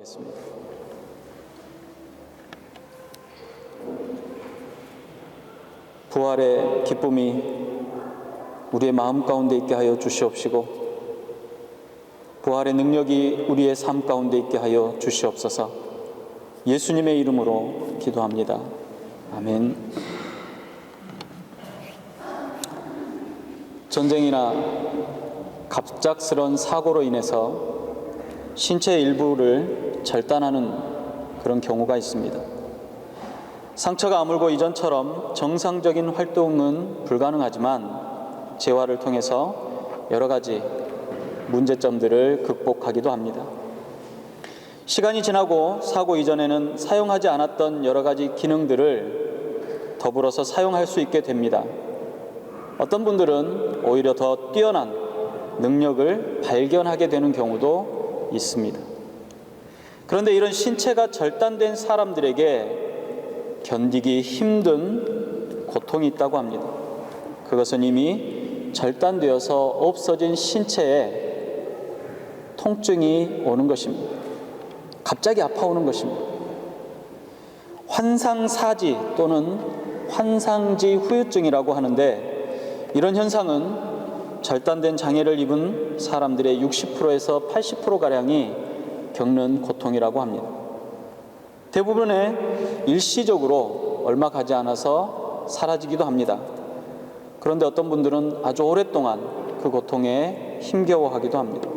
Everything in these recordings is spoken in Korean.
하겠습니다. 부활의 기쁨이 우리의 마음 가운데 있게 하여 주시옵시고, 부활의 능력이 우리의 삶 가운데 있게 하여 주시옵소서. 예수님의 이름으로 기도합니다. 아멘. 전쟁이나 갑작스런 사고로 인해서 신체 일부를 절단하는 그런 경우가 있습니다. 상처가 아물고 이전처럼 정상적인 활동은 불가능하지만 재활을 통해서 여러 가지 문제점들을 극복하기도 합니다. 시간이 지나고 사고 이전에는 사용하지 않았던 여러 가지 기능들을 더불어서 사용할 수 있게 됩니다. 어떤 분들은 오히려 더 뛰어난 능력을 발견하게 되는 경우도 있습니다. 그런데 이런 신체가 절단된 사람들에게 견디기 힘든 고통이 있다고 합니다. 그것은 이미 절단되어서 없어진 신체에 통증이 오는 것입니다. 갑자기 아파오는 것입니다. 환상사지 또는 환상지 후유증이라고 하는데, 이런 현상은 절단된 장애를 입은 사람들의 60%에서 80%가량이 겪는 고통이라고 합니다. 대부분의 일시적으로 얼마 가지 않아서 사라지기도 합니다. 그런데 어떤 분들은 아주 오랫동안 그 고통에 힘겨워하기도 합니다.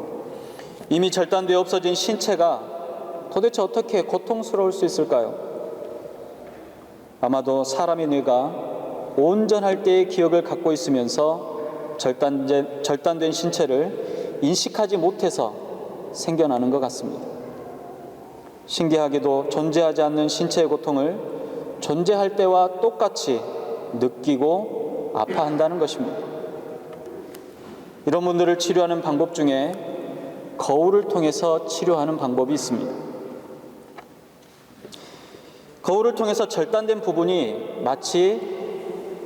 이미 절단되어 없어진 신체가 도대체 어떻게 고통스러울 수 있을까요? 아마도 사람의 뇌가 온전할 때의 기억을 갖고 있으면서 절단된 신체를 인식하지 못해서 생겨나는 것 같습니다. 신기하게도 존재하지 않는 신체의 고통을 존재할 때와 똑같이 느끼고 아파한다는 것입니다. 이런 분들을 치료하는 방법 중에 거울을 통해서 치료하는 방법이 있습니다. 거울을 통해서 절단된 부분이 마치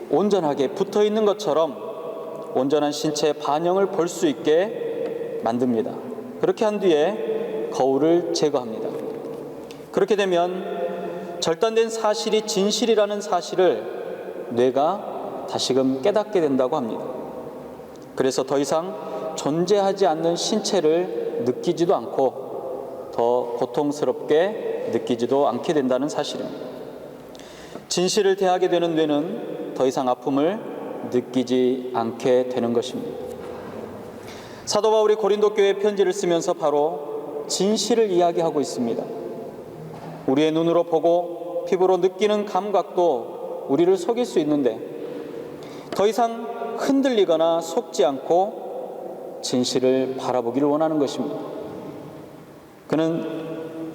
온전하게 붙어 있는 것처럼 온전한 신체의 반영을 볼 수 있게 만듭니다. 그렇게 한 뒤에 거울을 제거합니다. 그렇게 되면 절단된 사실이 진실이라는 사실을 뇌가 다시금 깨닫게 된다고 합니다. 그래서 더 이상 존재하지 않는 신체를 느끼지도 않고 더 고통스럽게 느끼지도 않게 된다는 사실입니다. 진실을 대하게 되는 뇌는 더 이상 아픔을 느끼지 않게 되는 것입니다. 사도 바울이 고린도 교회에 편지를 쓰면서 바로 진실을 이야기하고 있습니다. 우리의 눈으로 보고 피부로 느끼는 감각도 우리를 속일 수 있는데, 더 이상 흔들리거나 속지 않고 진실을 바라보기를 원하는 것입니다. 그는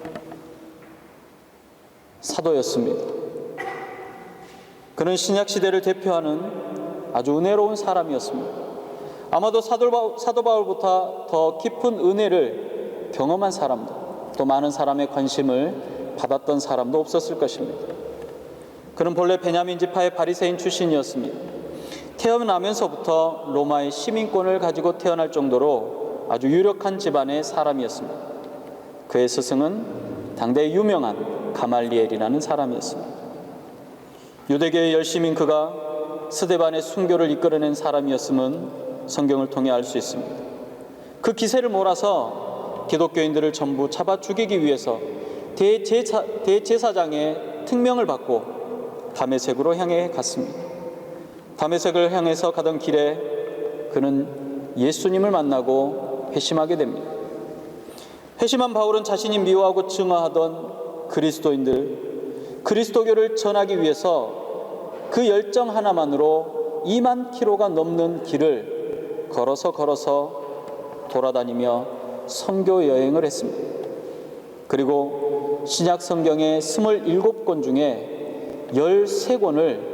사도였습니다. 그는 신약시대를 대표하는 아주 은혜로운 사람이었습니다. 아마도 사도 바울보다 더 깊은 은혜를 경험한 사람도, 또 많은 사람의 관심을 받았던 사람도 없었을 것입니다. 그는 본래 베냐민 지파의 바리새인 출신이었습니다. 태어나면서부터 로마의 시민권을 가지고 태어날 정도로 아주 유력한 집안의 사람이었습니다. 그의 스승은 당대의 유명한 가말리엘이라는 사람이었습니다. 유대교의 열심인 그가 스데반의 순교를 이끌어낸 사람이었음은 성경을 통해 알 수 있습니다. 그 기세를 몰아서 기독교인들을 전부 잡아 죽이기 위해서 대제사장의 특명을 받고 다메섹으로 향해 갔습니다. 다메섹을 향해서 가던 길에 그는 예수님을 만나고 회심하게 됩니다. 회심한 바울은 자신이 미워하고 증오하던 그리스도교를 전하기 위해서 그 열정 하나만으로 2만 킬로가 넘는 길을 걸어서 돌아다니며 선교 여행을 했습니다. 그리고 신약 성경의 27권 중에 13권을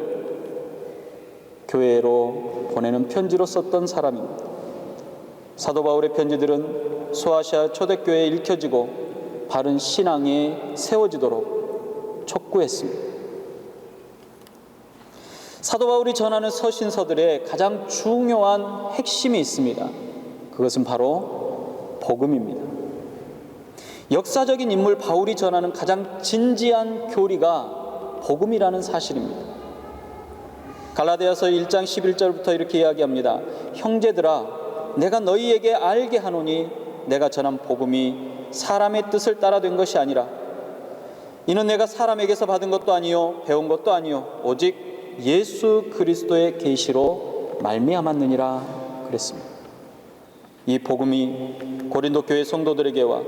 교회로 보내는 편지로 썼던 사람입니다. 사도 바울의 편지들은 소아시아 초대교회에 읽혀지고 바른 신앙에 세워지도록 촉구했습니다. 사도 바울이 전하는 서신서들의 가장 중요한 핵심이 있습니다. 그것은 바로 복음입니다. 역사적인 인물 바울이 전하는 가장 진지한 교리가 복음이라는 사실입니다. 갈라디아서 1장 11절부터 이렇게 이야기합니다. 형제들아, 내가 너희에게 알게 하노니 내가 전한 복음이 사람의 뜻을 따라 된 것이 아니라 이는 내가 사람에게서 받은 것도 아니요 배운 것도 아니요 오직 예수 그리스도의 계시로 말미암았느니라 그랬습니다. 이 복음이 고린도 교회 성도들에게와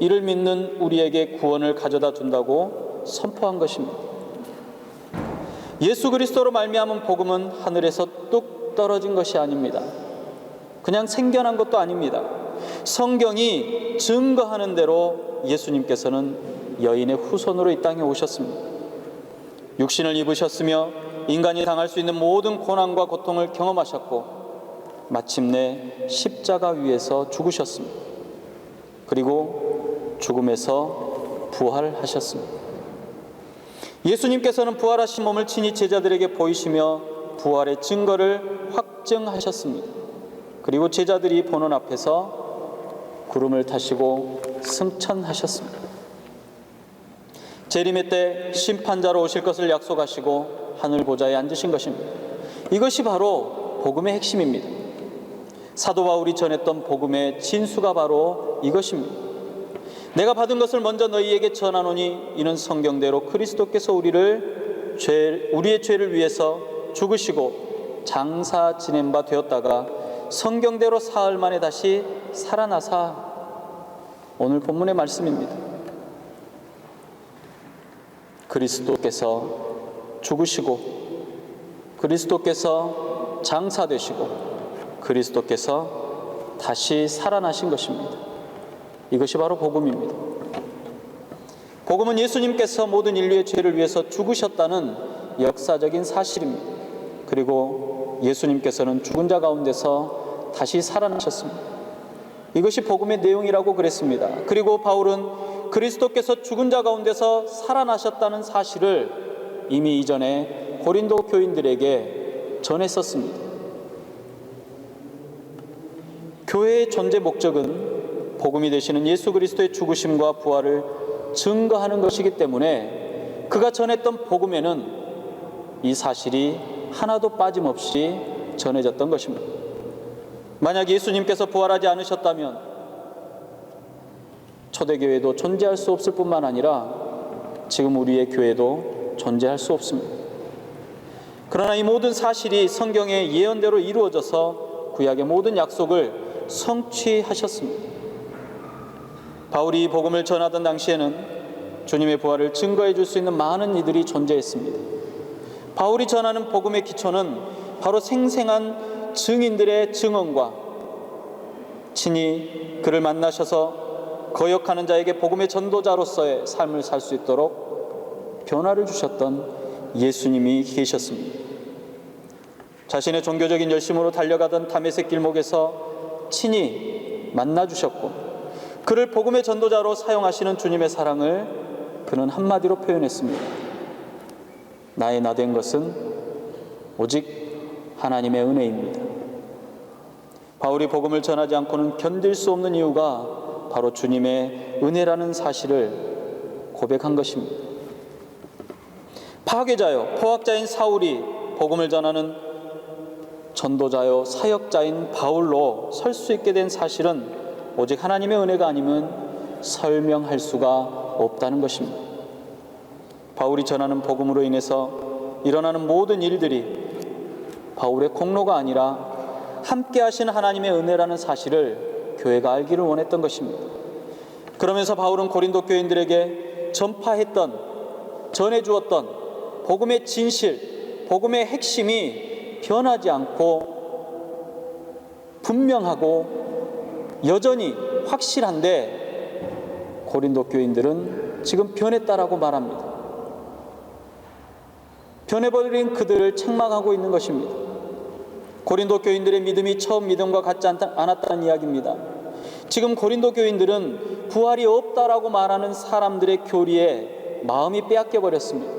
이를 믿는 우리에게 구원을 가져다 준다고 선포한 것입니다. 예수 그리스도로 말미암은 복음은 하늘에서 뚝 떨어진 것이 아닙니다. 그냥 생겨난 것도 아닙니다. 성경이 증거하는 대로 예수님께서는 여인의 후손으로 이 땅에 오셨습니다. 육신을 입으셨으며 인간이 당할 수 있는 모든 고난과 고통을 경험하셨고 마침내 십자가 위에서 죽으셨습니다. 그리고 죽음에서 부활하셨습니다. 예수님께서는 부활하신 몸을 친히 제자들에게 보이시며 부활의 증거를 확증하셨습니다. 그리고 제자들이 보는 앞에서 구름을 타시고 승천하셨습니다. 재림의 때 심판자로 오실 것을 약속하시고 하늘 보좌에 앉으신 것입니다. 이것이 바로 복음의 핵심입니다. 사도 바울이 전했던 복음의 진수가 바로 이것입니다. 내가 받은 것을 먼저 너희에게 전하노니 이는 성경대로 그리스도께서 우리의 죄를 위해서 죽으시고 장사 지낸 바 되었다가 성경대로 사흘 만에 다시 살아나사 오늘 본문의 말씀입니다. 그리스도께서 죽으시고 그리스도께서 장사되시고 그리스도께서 다시 살아나신 것입니다. 이것이 바로 복음입니다. 복음은 예수님께서 모든 인류의 죄를 위해서 죽으셨다는 역사적인 사실입니다. 그리고 예수님께서는 죽은 자 가운데서 다시 살아나셨습니다. 이것이 복음의 내용이라고 그랬습니다. 그리고 바울은 그리스도께서 죽은 자 가운데서 살아나셨다는 사실을 이미 이전에 고린도 교인들에게 전했었습니다. 교회의 존재 목적은 복음이 되시는 예수 그리스도의 죽으심과 부활을 증거하는 것이기 때문에 그가 전했던 복음에는 이 사실이 하나도 빠짐없이 전해졌던 것입니다. 만약 예수님께서 부활하지 않으셨다면 초대교회도 존재할 수 없을 뿐만 아니라 지금 우리의 교회도 존재할 수 없습니다. 그러나 이 모든 사실이 성경의 예언대로 이루어져서 구약의 모든 약속을 성취하셨습니다. 바울이 복음을 전하던 당시에는 주님의 부활을 증거해 줄 수 있는 많은 이들이 존재했습니다. 바울이 전하는 복음의 기초는 바로 생생한 증인들의 증언과 친히 그를 만나셔서 거역하는 자에게 복음의 전도자로서의 삶을 살 수 있도록 변화를 주셨던 예수님이 계셨습니다. 자신의 종교적인 열심으로 달려가던 다메섹 길목에서 친히 만나주셨고 그를 복음의 전도자로 사용하시는 주님의 사랑을 그는 한마디로 표현했습니다. 나의 나 된 것은 오직 하나님의 은혜입니다. 바울이 복음을 전하지 않고는 견딜 수 없는 이유가 바로 주님의 은혜라는 사실을 고백한 것입니다. 파괴자요 포악자인 사울이 복음을 전하는 전도자요 사역자인 바울로 설 수 있게 된 사실은 오직 하나님의 은혜가 아니면 설명할 수가 없다는 것입니다. 바울이 전하는 복음으로 인해서 일어나는 모든 일들이 바울의 공로가 아니라 함께 하신 하나님의 은혜라는 사실을 교회가 알기를 원했던 것입니다. 그러면서 바울은 고린도 교인들에게 전해주었던 복음의 진실, 복음의 핵심이 변하지 않고 분명하고 여전히 확실한데 고린도 교인들은 지금 변했다라고 말합니다. 변해버린 그들을 책망하고 있는 것입니다. 고린도 교인들의 믿음이 처음 믿음과 같지 않았다는 이야기입니다. 지금 고린도 교인들은 부활이 없다라고 말하는 사람들의 교리에 마음이 빼앗겨 버렸습니다.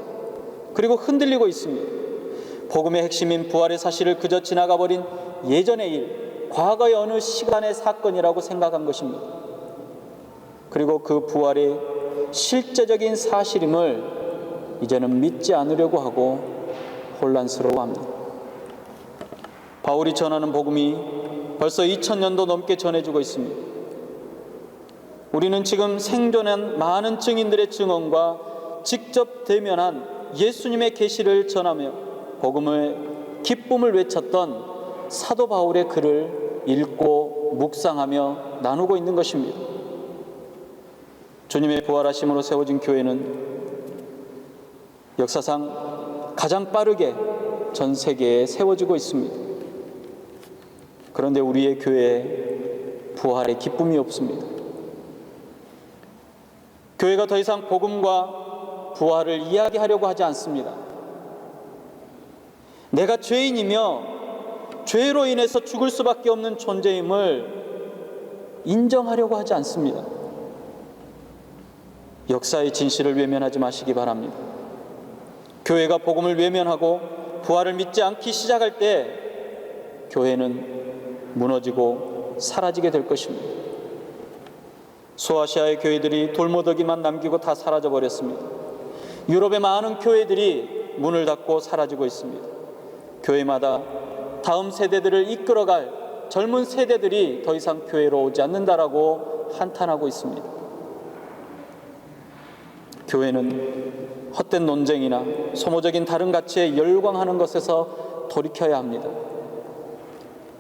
그리고 흔들리고 있습니다. 복음의 핵심인 부활의 사실을 그저 지나가 버린 예전의 일, 과거의 어느 시간의 사건이라고 생각한 것입니다. 그리고 그 부활이 실제적인 사실임을 이제는 믿지 않으려고 하고 혼란스러워합니다. 바울이 전하는 복음이 벌써 2000년도 넘게 전해지고 있습니다. 우리는 지금 생존한 많은 증인들의 증언과 직접 대면한 예수님의 계시를 전하며 복음의 기쁨을 외쳤던 사도 바울의 글을 읽고 묵상하며 나누고 있는 것입니다. 주님의 부활하심으로 세워진 교회는 역사상 가장 빠르게 전 세계에 세워지고 있습니다. 그런데 우리의 교회에 부활의 기쁨이 없습니다. 교회가 더 이상 복음과 부활을 이야기하려고 하지 않습니다. 내가 죄인이며 죄로 인해서 죽을 수밖에 없는 존재임을 인정하려고 하지 않습니다. 역사의 진실을 외면하지 마시기 바랍니다. 교회가 복음을 외면하고 부활을 믿지 않기 시작할 때 교회는 무너지고 사라지게 될 것입니다. 소아시아의 교회들이 돌무더기만 남기고 다 사라져 버렸습니다. 유럽의 많은 교회들이 문을 닫고 사라지고 있습니다. 교회마다 다음 세대들을 이끌어갈 젊은 세대들이 더 이상 교회로 오지 않는다라고 한탄하고 있습니다. 교회는 헛된 논쟁이나 소모적인 다른 가치에 열광하는 것에서 돌이켜야 합니다.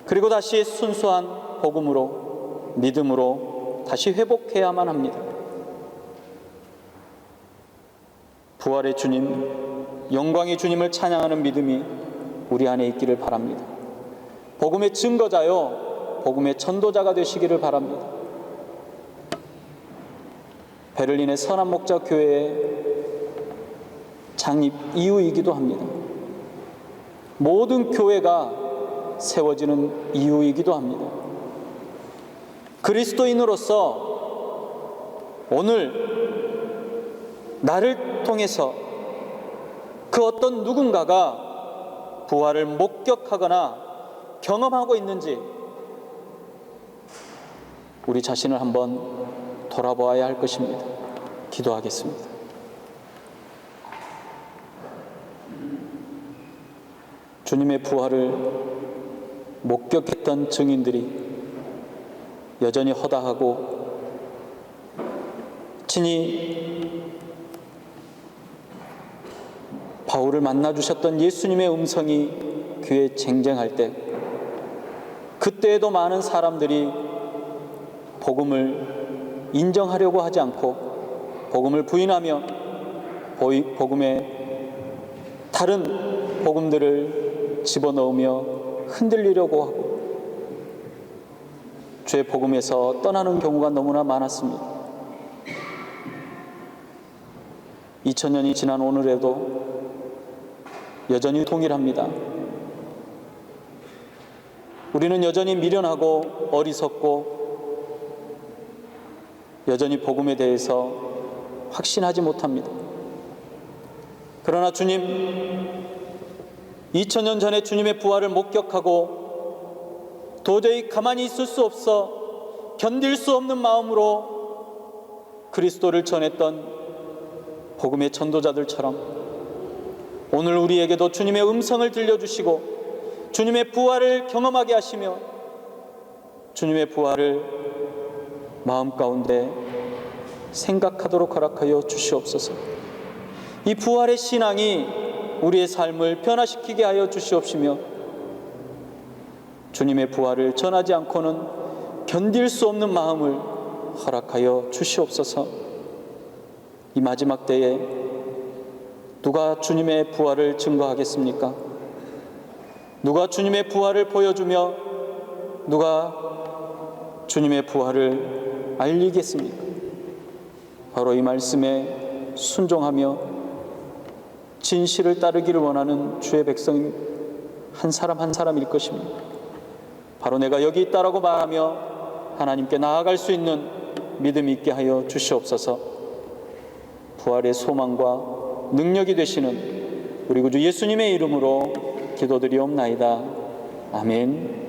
그리고 다시 순수한 복음으로, 믿음으로 다시 회복해야만 합니다. 부활의 주님, 영광의 주님을 찬양하는 믿음이 우리 안에 있기를 바랍니다. 복음의 증거자요, 복음의 전도자가 되시기를 바랍니다. 베를린의 선한 목자 교회의 창립 이후이기도 합니다. 모든 교회가 세워지는 이유이기도 합니다. 그리스도인으로서 오늘 나를 통해서 그 어떤 누군가가 부활을 목격하거나 경험하고 있는지 우리 자신을 한번 돌아보아야 할 것입니다. 기도하겠습니다. 주님의 부활을 목격했던 증인들이 여전히 허다하고 친히 바울을 만나주셨던 예수님의 음성이 귀에 쟁쟁할 때 그때에도 많은 사람들이 복음을 인정하려고 하지 않고 복음을 부인하며 복음의 다른 복음들을 집어넣으며 흔들리려고 하고 주의 복음에서 떠나는 경우가 너무나 많았습니다. 2000년이 지난 오늘에도 여전히 동일합니다. 우리는 여전히 미련하고 어리석고 여전히 복음에 대해서 확신하지 못합니다. 그러나 주님, 2000년 전에 주님의 부활을 목격하고 도저히 가만히 있을 수 없어 견딜 수 없는 마음으로 그리스도를 전했던 복음의 전도자들처럼 오늘 우리에게도 주님의 음성을 들려주시고 주님의 부활을 경험하게 하시며 주님의 부활을 마음 가운데 생각하도록 허락하여 주시옵소서. 이 부활의 신앙이 우리의 삶을 변화시키게 하여 주시옵시며 주님의 부활을 전하지 않고는 견딜 수 없는 마음을 허락하여 주시옵소서. 이 마지막 때에 누가 주님의 부활을 증거하겠습니까? 누가 주님의 부활을 보여주며 누가 주님의 부활을 알리겠습니까? 바로 이 말씀에 순종하며 진실을 따르기를 원하는 주의 백성 한 사람 한 사람일 것입니다. 바로 내가 여기 있다라고 말하며 하나님께 나아갈 수 있는 믿음이 있게 하여 주시옵소서. 부활의 소망과 능력이 되시는 우리 구주 예수님의 이름으로 기도드리옵나이다. 아멘.